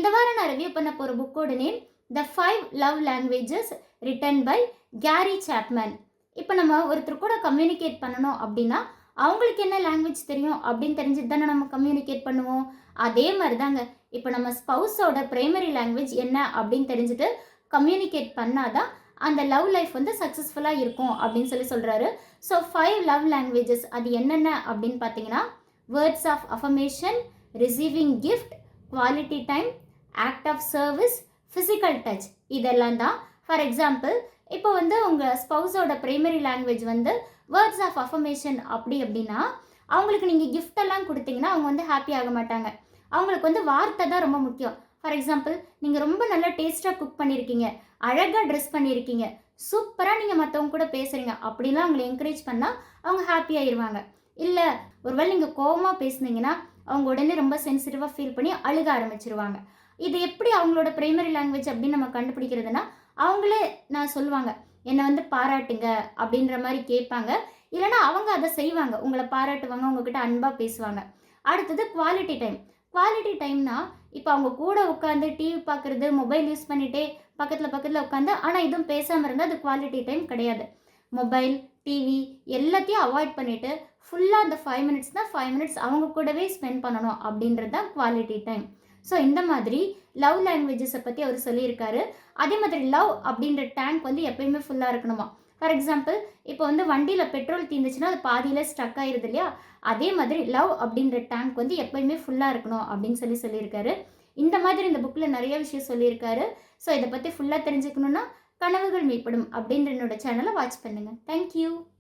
இந்த வாரம் நான் ரிவ்யூ பண்ண போகிற புக்கோட name the 5 love languages written by Gary Chapman. இப்போ நம்ம ஒருத்தர் கூட கம்யூனிகேட் பண்ணணும் அப்படின்னா அவங்களுக்கு என்ன லாங்குவேஜ் தெரியும் அப்படின்னு தெரிஞ்சுட்டு தானே நம்ம கம்யூனிகேட் பண்ணுவோம். அதே மாதிரி தாங்க இப்போ நம்ம ஸ்பௌஸோட பிரைமரி லாங்குவேஜ் என்ன அப்படின்னு தெரிஞ்சுட்டு கம்யூனிகேட் பண்ணாதான் அந்த லவ் லைஃப் வந்து சக்ஸஸ்ஃபுல்லாக இருக்கும் அப்படின்னு சொல்கிறாரு. ஸோ 5 லவ் லாங்குவேஜஸ் அது என்னென்ன அப்படின்னு பார்த்தீங்கன்னா words of affirmation, receiving gift, quality time, act of service, physical touch, இதெல்லாம் தான். ஃபார் எக்ஸாம்பிள் இப்போ வந்து உங்கள் ஸ்பௌஸோட பிரைமரி லாங்குவேஜ் வந்து வேர்ட்ஸ் ஆஃப் அஃபர்மேஷன் அப்படின்னா அவங்களுக்கு நீங்கள் கிஃப்டெல்லாம் கொடுத்தீங்கன்னா அவங்க வந்து ஹாப்பி ஆக மாட்டாங்க. அவங்களுக்கு வந்து வார்த்தை தான் ரொம்ப முக்கியம். ஃபார் எக்ஸாம்பிள் நீங்கள் ரொம்ப நல்லா டேஸ்ட்டாக குக் பண்ணியிருக்கீங்க, அழகாக ட்ரெஸ் பண்ணியிருக்கீங்க, சூப்பராக நீங்கள் மற்றவங்க கூட பேசுகிறீங்க அப்படின்லாம் அவங்களை என்கரேஜ் பண்ணால் அவங்க ஹாப்பியாகிடுவாங்க. இல்லை ஒருவேளை நீங்கள் கோவமாக பேசுனீங்கன்னா அவங்க உடனே ரொம்ப சென்சிட்டிவாக ஃபீல் பண்ணி அழுக ஆரம்பிச்சிருவாங்க. இது எப்படி அவங்களோட பிரைமரி லாங்குவேஜ் அப்படின்னு நம்ம கண்டுபிடிக்கிறதுனா அவங்களே நான் சொல்லுவாங்க என்னை வந்து பாராட்டுங்க அப்படின்ற மாதிரி கேட்பாங்க. இல்லைனா அவங்க அதை செய்வாங்க, உங்களை பாராட்டுவாங்க, உங்ககிட்ட அன்பாக பேசுவாங்க. அடுத்தது குவாலிட்டி டைம். குவாலிட்டி டைம்னா இப்போ அவங்க கூட உட்காந்து டிவி பார்க்குறது, மொபைல் யூஸ் பண்ணிகிட்டே பக்கத்தில் உட்காந்து ஆனால் எதுவும் பேசாமல் இருந்தால் அது குவாலிட்டி டைம் கிடையாது. மொபைல், டிவி எல்லாத்தையும் அவாய்ட் பண்ணிவிட்டு ஃபுல்லாக அந்த 5 மினிட்ஸ் தான் 5 மினிட்ஸ் அவங்க கூடவே ஸ்பெண்ட் பண்ணணும் அப்படின்றது தான் குவாலிட்டி டைம். ஸோ இந்த மாதிரி லவ் லாங்குவேஜஸை பற்றி அவர் சொல்லியிருக்காரு. அதே மாதிரி லவ் அப்படின்ற டேங்க் வந்து எப்பயுமே ஃபுல்லாக இருக்கணுமா. ஃபார் எக்ஸாம்பிள் இப்போ வந்து வண்டியில் பெட்ரோல் தீர்ந்துச்சுன்னா அது பாதியில் ஸ்ட்ரக் ஆகிடுது இல்லையா, அதே மாதிரி லவ் அப்படின்ற டேங்க் வந்து எப்பயுமே ஃபுல்லாக இருக்கணும் அப்படின்னு சொல்லியிருக்காரு. இந்த மாதிரி இந்த புக்கில் நிறைய விஷயம் சொல்லியிருக்காரு. ஸோ இதை பற்றி ஃபுல்லாக தெரிஞ்சுக்கணுன்னா கனவுகள் மீட்படும் அப்படின்ற என்னோட சேனலை வாட்ச் பண்ணுங்கள். தேங்க்யூ.